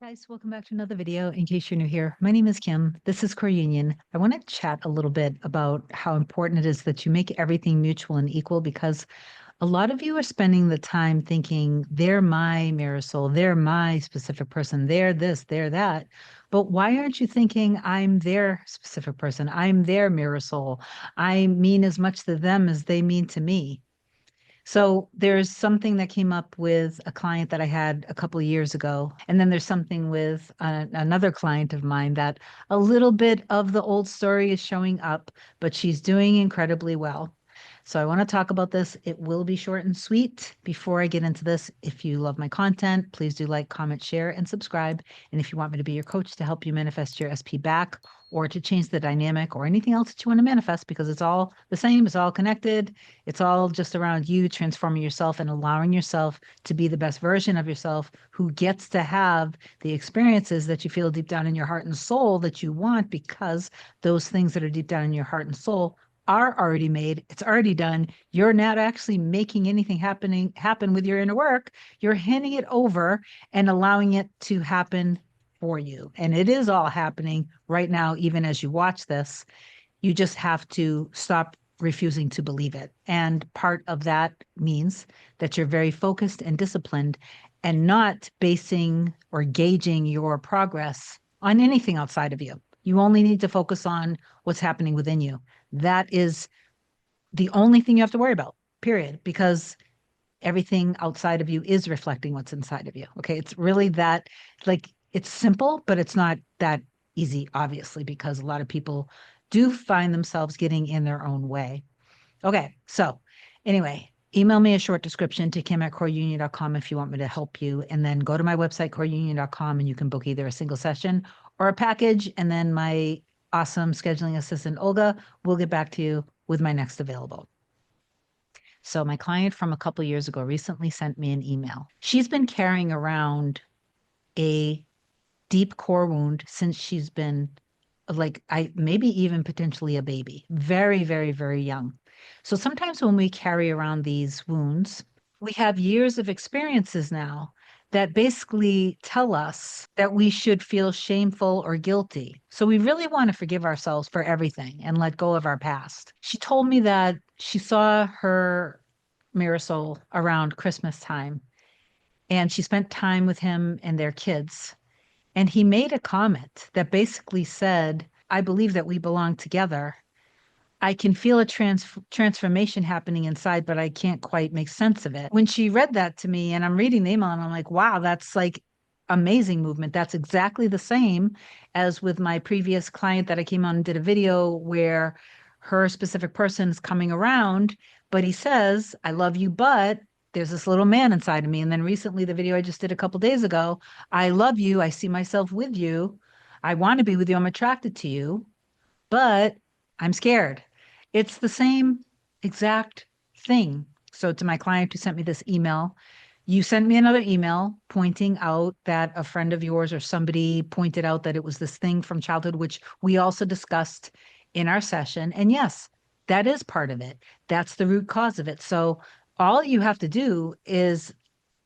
Guys, welcome back to another video. In case you're new here, my name is Kim. This is Core Union. I want to chat a little bit about how important it is that you make everything mutual and equal because a lot of you are spending the time thinking they're my mirror soul, they're my specific person, they're this, they're that. But why aren't you thinking I'm their specific person? I'm their mirror soul. I mean as much to them as they mean to me. So there's something that came up with a client that I had a couple of years ago. And then there's something with another client of mine that a little bit of the old story is showing up, but she's doing incredibly well. So I want to talk about this. It will be short and sweet. Before I get into this, if you love my content, please do like, comment, share, and subscribe. And if you want me to be your coach to help you manifest your SP back or to change the dynamic or anything else that you want to manifest, because it's all the same, it's all connected, it's all just around you transforming yourself and allowing yourself to be the best version of yourself who gets to have the experiences that you feel deep down in your heart and soul that you want, because those things that are deep down in your heart and soul are already made. It's already done. You're not actually making anything happen with your inner work. You're handing it over and allowing it to happen for you. And it is all happening right now, even as you watch this. You just have to stop refusing to believe it. And part of that means that you're very focused and disciplined and not basing or gauging your progress on anything outside of you. You only need to focus on what's happening within you. That is the only thing you have to worry about, period, because everything outside of you is reflecting what's inside of you. Okay. It's really that, like, it's simple, but it's not that easy, obviously, because a lot of people do find themselves getting in their own way. Okay. So, anyway, email me a short description to kim@coreunion.com if you want me to help you. And then go to my website, coreunion.com, and you can book either a single session or a package. And then my awesome scheduling assistant, Olga, will get back to you with my next available. So my client from a couple years ago recently sent me an email. She's been carrying around a deep core wound since she's been like maybe even potentially a baby, very, very, very young. So sometimes when we carry around these wounds, we have years of experiences now that basically tell us that we should feel shameful or guilty. So we really want to forgive ourselves for everything and let go of our past. She told me that she saw her mirror soul around Christmas time and she spent time with him and their kids. And he made a comment that basically said, I believe that we belong together. I can feel a transformation happening inside, but I can't quite make sense of it. When she read that to me, and I'm reading the email, and I'm like, wow, that's like amazing movement. That's exactly the same as with my previous client that I came on and did a video where her specific person is coming around, but he says, I love you, but there's this little man inside of me. And then recently, the video I just did a couple days ago, I love you. I see myself with you. I want to be with you. I'm attracted to you, but I'm scared. It's the same exact thing. So to my client who sent me this email, you sent me another email pointing out that a friend of yours or somebody pointed out that it was this thing from childhood, which we also discussed in our session. And yes, that is part of it. That's the root cause of it. So all you have to do is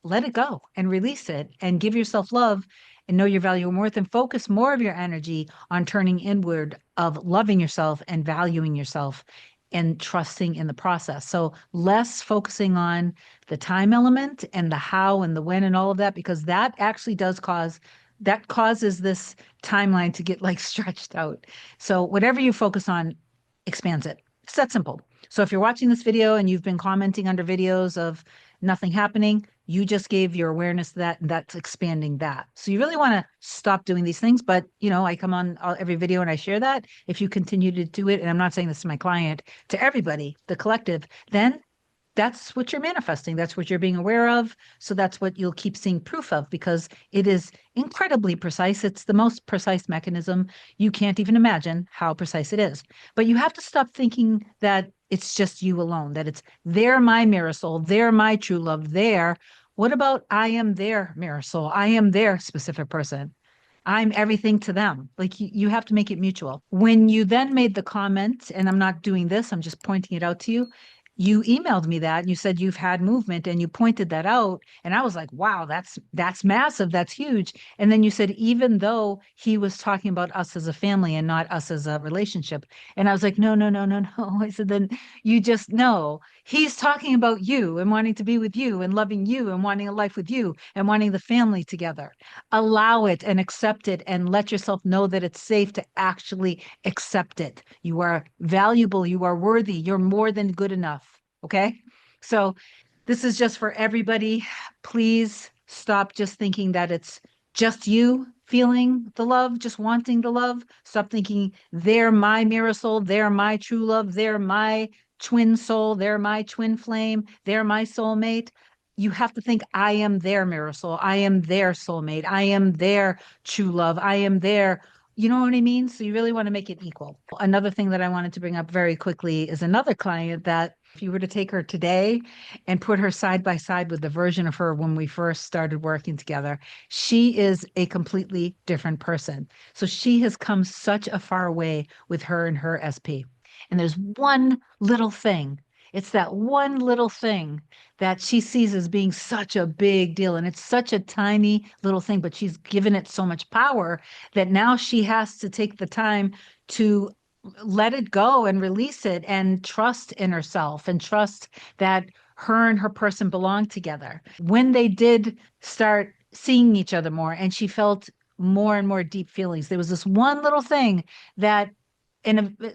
let it go and release it and give yourself love and know your value and worth and focus more of your energy on turning inward of loving yourself and valuing yourself and trusting in the process. So less focusing on the time element and the how and the when and all of that, because that actually that causes this timeline to get like stretched out. So whatever you focus on expands it. It's that simple. So if you're watching this video and you've been commenting under videos of nothing happening, you just gave your awareness to that, and that's expanding that. So you really want to stop doing these things. But, I come on every video and I share that. If you continue to do it, and I'm not saying this to my client, to everybody, the collective, then that's what you're manifesting. That's what you're being aware of. So that's what you'll keep seeing proof of, because it is incredibly precise. It's the most precise mechanism. You can't even imagine how precise it is. But you have to stop thinking that it's just you alone, that it's they're my mirror soul, they're my true love, what about I am their mirror soul? I am their specific person. I'm everything to them. Like you have to make it mutual. When you then made the comment, and I'm not doing this, I'm just pointing it out to you, you emailed me that and you said you've had movement and you pointed that out. And I was like, wow, that's massive. That's huge. And then you said, even though he was talking about us as a family and not us as a relationship. And I was like, no, no, no, no, no. I said, then you just know he's talking about you and wanting to be with you and loving you and wanting a life with you and wanting the family together. Allow it and accept it and let yourself know that it's safe to actually accept it. You are valuable. You are worthy. You're more than good enough. Okay. So this is just for everybody. Please stop just thinking that it's just you feeling the love, just wanting the love. Stop thinking they're my mirror soul, they're my true love, they're my twin soul, they're my twin flame, they're my soulmate. You have to think, I am their mirror soul, I am their soulmate, I am their true love, I am their, you know what I mean? So you really want to make it equal. Another thing that I wanted to bring up very quickly is another client that if you were to take her today and put her side by side with the version of her when we first started working together, she is a completely different person. So she has come such a far way with her and her SP. And there's one little thing. It's that one little thing that she sees as being such a big deal. And it's such a tiny little thing, but she's given it so much power that now she has to take the time to let it go and release it and trust in herself and trust that her and her person belong together. When they did start seeing each other more and she felt more and more deep feelings, there was this one little thing that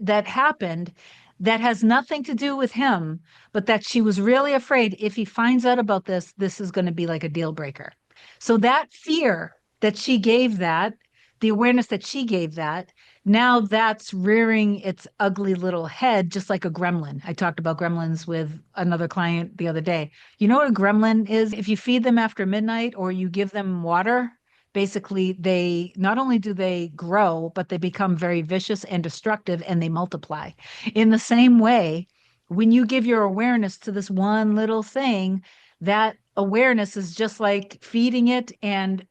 that happened that has nothing to do with him, but that she was really afraid if he finds out about this, this is going to be like a deal breaker. So that fear that she gave that, the awareness that she gave that, now that's rearing its ugly little head, just like a gremlin. I talked about gremlins with another client the other day. You know what a gremlin is? If you feed them after midnight or you give them water, basically they not only do they grow, but they become very vicious and destructive and they multiply. In the same way, when you give your awareness to this one little thing, that awareness is just like feeding it and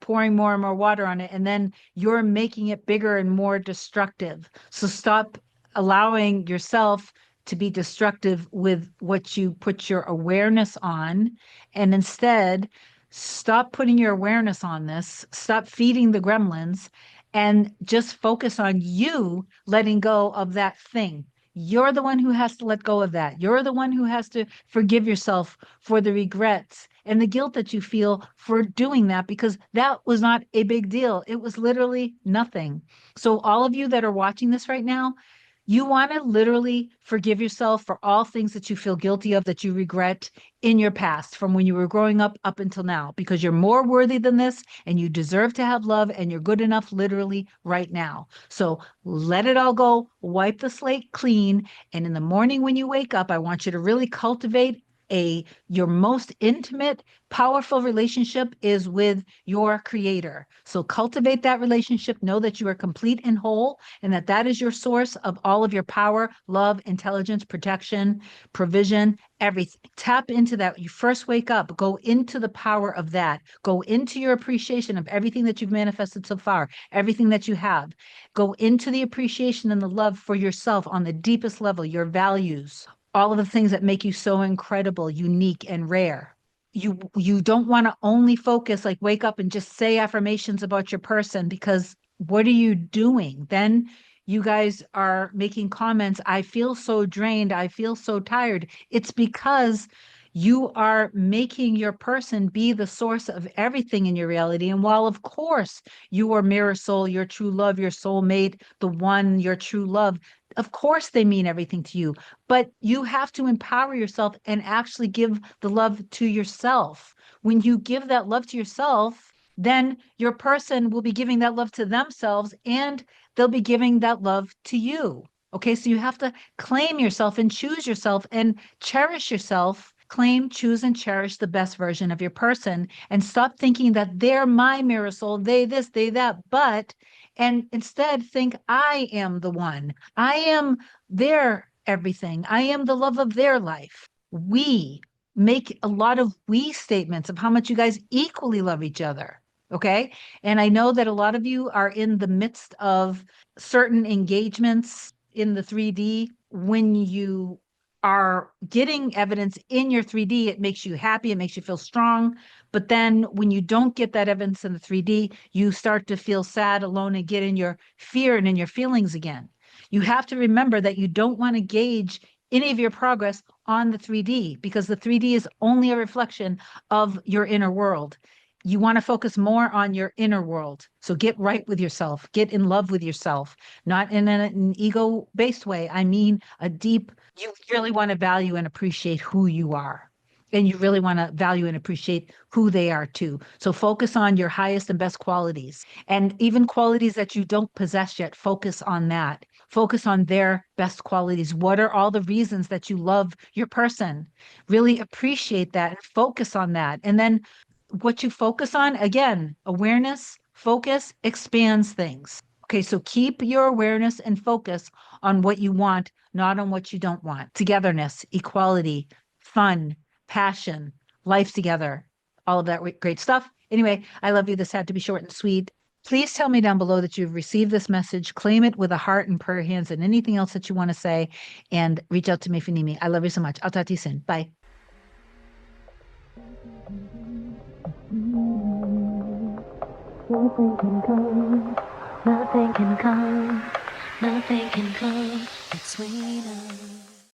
pouring more and more water on it, and then you're making it bigger and more destructive. So stop allowing yourself to be destructive with what you put your awareness on, and instead stop putting your awareness on this, stop feeding the gremlins, and just focus on you letting go of that thing. You're the one who has to let go of that. You're the one who has to forgive yourself for the regrets and the guilt that you feel for doing that, because that was not a big deal. It was literally nothing. So, all of you that are watching this right now, you want to literally forgive yourself for all things that you feel guilty of, that you regret in your past from when you were growing up until now, because you're more worthy than this and you deserve to have love and you're good enough literally right now. So let it all go, wipe the slate clean. And in the morning when you wake up, I want you to really cultivate your most intimate, powerful relationship is with your creator. So cultivate that relationship. Know that you are complete and whole, and that that is your source of all of your power, love, intelligence, protection, provision, everything. Tap into that. You first wake up, go into the power of that. Go into your appreciation of everything that you've manifested so far, everything that you have. Go into the appreciation and the love for yourself on the deepest level, your values, all of the things that make you so incredible, unique, and rare. You don't want to only focus, like wake up and just say affirmations about your person, because what are you doing? Then you guys are making comments, I feel so drained, I feel so tired. It's because you are making your person be the source of everything in your reality. And while, of course, your mirror soul, your true love, your soulmate, the one, your true love, of course they mean everything to you, but you have to empower yourself and actually give the love to yourself. When you give that love to yourself, then your person will be giving that love to themselves and they'll be giving that love to you. Okay, so you have to claim yourself and choose yourself and cherish yourself. Claim, choose, and cherish the best version of your person, and stop thinking that they're my mirror soul, they this, they that, and instead think, I am the one. I am their everything. I am the love of their life. We make a lot of we statements of how much you guys equally love each other. Okay. And I know that a lot of you are in the midst of certain engagements in the 3D when you are getting evidence in your 3D, it makes you happy, it makes you feel strong. But then when you don't get that evidence in the 3D, you start to feel sad, alone, and get in your fear and in your feelings again. You have to remember that you don't want to gauge any of your progress on the 3D, because the 3D is only a reflection of your inner world. You want to focus more on your inner world. So get right with yourself, get in love with yourself, not in an ego-based way. I mean, a deep, you really want to value and appreciate who you are. And you really want to value and appreciate who they are too. So focus on your highest and best qualities. And even qualities that you don't possess yet, focus on that. Focus on their best qualities. What are all the reasons that you love your person? Really appreciate that and focus on that. And then what you focus on, again, awareness, focus expands things. Okay, so keep your awareness and focus on what you want, not on what you don't want. Togetherness, equality, fun, passion, life together, all of that great stuff. Anyway, I love you. This had to be short and sweet. Please tell me down below that you've received this message. Claim it with a heart and prayer hands and anything else that you want to say. And reach out to me if you need me. I love you so much. I'll talk to you soon. Bye. Nothing can come, nothing can come, nothing can come between us.